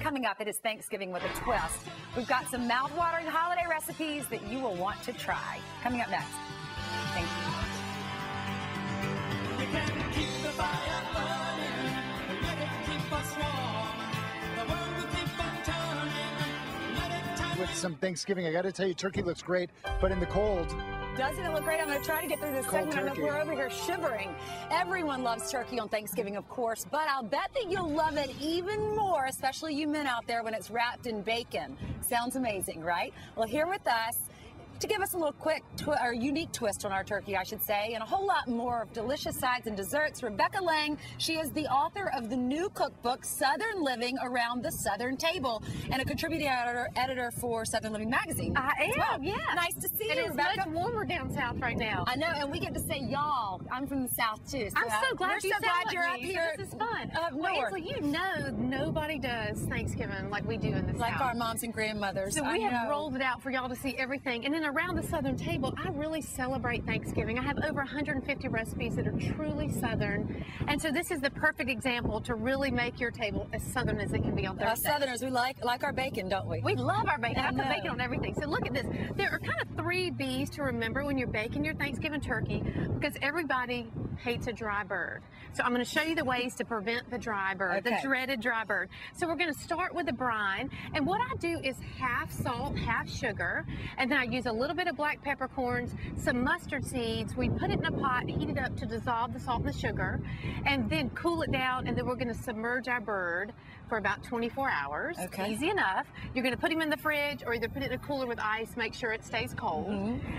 Coming up, it is Thanksgiving with a twist. We've got some mouth-watering holiday recipes that you will want to try. Coming up next. Thank you. We can keep the fire burning, let it keep us warm. The world will keep on turning, let it turn. With some Thanksgiving, I got to tell you, turkey looks great, but in the cold. Doesn't it look great? I'm going to try to get through this Cold segment. I know turkey. we're over here shivering. Everyone loves turkey on Thanksgiving, of course, but I'll bet that you'll love it even more, especially you men out there, when it's wrapped in bacon. Sounds amazing, right? Well, here with us to give us a little quick or unique twist on our turkey, I should say, and a whole lot more of delicious sides and desserts, Rebecca Lang. She is the author of the new cookbook, Southern Living Around the Southern Table, and a contributing editor for Southern Living magazine. I am, well. yeah. Nice to see It you, is Rebecca. much warmer down south right now. I know, and we get to say y'all. I'm from the South, too. I'm so glad we're you so glad sound you're like up me, here. so this is fun. North. Angela, you know nobody does Thanksgiving like we do in the Like South. our moms and grandmothers. So I we have know. rolled it out for y'all to see everything. And then around the Southern table, I really celebrate Thanksgiving. I have over 150 recipes that are truly Southern. And so this is the perfect example to really make your table as Southern as it can be on Thursday. Us Southerners, we like our bacon, don't we? We love our bacon. I put know. bacon on everything. So look at this. There are kind of 3 B's to remember when you're baking your Thanksgiving turkey, because everybody hates a dry bird. So I'm going to show you the ways to prevent the dry bird, Okay. the dreaded dry bird. So we're going to start with the brine. And what I do is half salt, half sugar. And then I use a little bit of black peppercorns, some mustard seeds. We put it in a pot, heat it up to dissolve the salt and the sugar, and then cool it down. And then we're going to submerge our bird for about 24 hours. Okay. Easy enough. You're going to put him in the fridge or either put it in a cooler with ice, make sure it stays cold.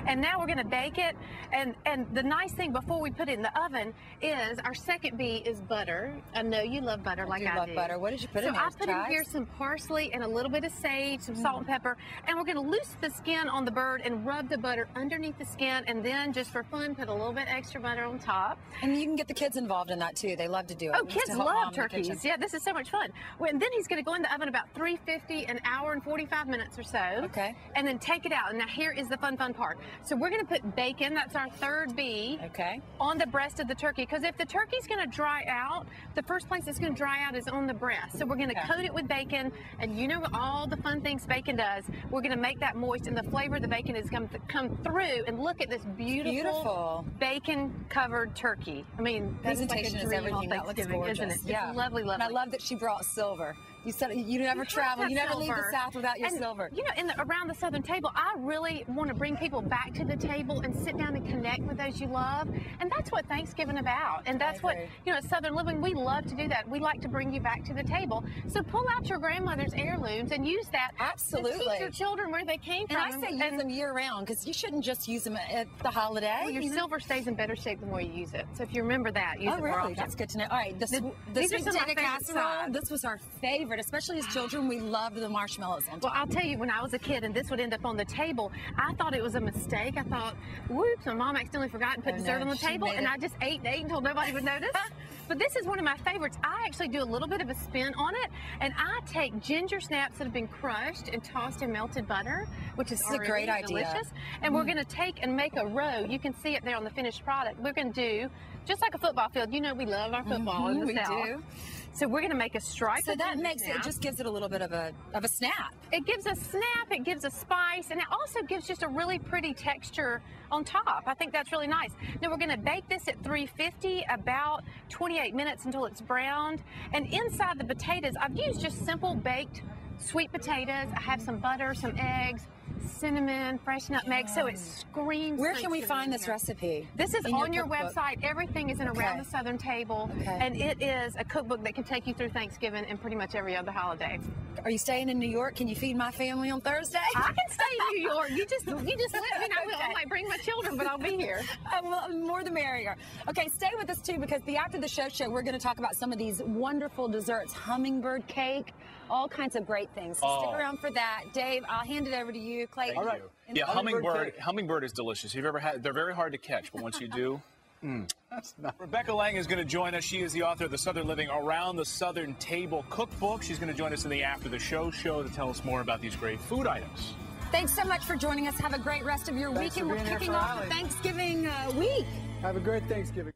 And now we're going to bake it. And the nice thing before we put it in the oven is our second B is butter. I know you love butter like I do. love butter. What did you put in So there? I put in Chives? here some parsley and a little bit of sage, some salt and pepper, and we're going to loosen the skin on the bird and rub the butter underneath the skin, and then just for fun, put a little bit extra butter on top. And you can get the kids involved in that, too. They love to do it. Oh, Just kids to help mom love in the turkeys. kitchen. Yeah, this is so much fun. Well, and then he's going to go in the oven about 350, an hour and 45 minutes or so. Okay. And then take it out. And now here is the fun part. So we're going to put bacon, that's our third B, Okay. on the breast of the turkey. Because if the turkey's going to dry out, the first place it's going to dry out is on the breast. So we're going to Okay. coat it with bacon. And you know all the fun things bacon does. We're going to make that moist, and the flavor of the bacon is come through. And look at this beautiful bacon-covered turkey. I mean, this is like a Presentation is dream everything. on That looks Thanksgiving, gorgeous. isn't it? Yeah. It's lovely, lovely. And I love that she brought silver. You said you never travel. You never leave the Silver. South without your And, silver. You know, around the Southern table, I really want to bring people back to the table and sit down and connect with those you love. And that's what Thanksgiving about. And that's what, agree. you know, at Southern Living, we love to do that. We like to bring you back to the table. So pull out your grandmother's heirlooms and use that to Absolutely. teach your children where they came And from. I say use them year-round, because you shouldn't just use them at the holiday. Well, your silver stays in better shape the more you use it. So if you remember that, use Oh, it more really? often. That's good to know. All right, the these are sweet some of my potato favorite casserole, sides. this was our favorite, especially as children. We loved the marshmallows on Well, top. I'll tell you, when I was a kid and this would end up on the table, I thought it was a mistake. I thought, whoops, my mom accidentally forgot and put Oh, dessert no, on the she table, made and it. I just ate and ate until nobody would notice. But this is one of my favorites. I actually do a little bit of a spin on it, and I take ginger snaps that have been crushed and tossed in melted butter, which is This is a already great idea. delicious. And we're going to take and make a row. You can see it there on the finished product. We're going to do, just like a football field, you know we love our football in the we South. do. So we're going to make a stripe. So of that ginger makes it snap. just gives it a little bit of a snap. It gives a snap, it gives a spice, and it also gives just a really pretty texture on top. I think that's really nice. Now we're going to bake this at 350 about 28 minutes until it's browned. And inside the potatoes, I've used just simple baked sweet potatoes. I have some butter, some eggs, cinnamon, fresh nutmeg, so it screams. Where can we Thanksgiving find in this here. recipe? This is In on your cookbook? website. Everything is in Around the Southern Table, Okay. and it is a cookbook that can take you through Thanksgiving and pretty much every other holiday. Are you staying in New York? Can you feed my family on Thursday? I can stay in New York. You just let me know. I might bring my children, but I'll be here. Well, more the merrier. Okay, stay with us too, because after the show, we're going to talk about some of these wonderful desserts, hummingbird cake, all kinds of great things. So stick around for that. Dave, I'll hand it over to you. Clayton. All right. And Yeah, Hummingbird hummingbird is delicious. If you've ever had, they're very hard to catch, but once you do, Rebecca Lang is going to join us. She is the author of the Southern Living Around the Southern Table cookbook. She's going to join us in the After the Show to tell us more about these great food items. Thanks so much for joining us. Have a great rest of your Thanks weekend. for We're being here kicking for off Allie. Thanksgiving week. Have a great Thanksgiving.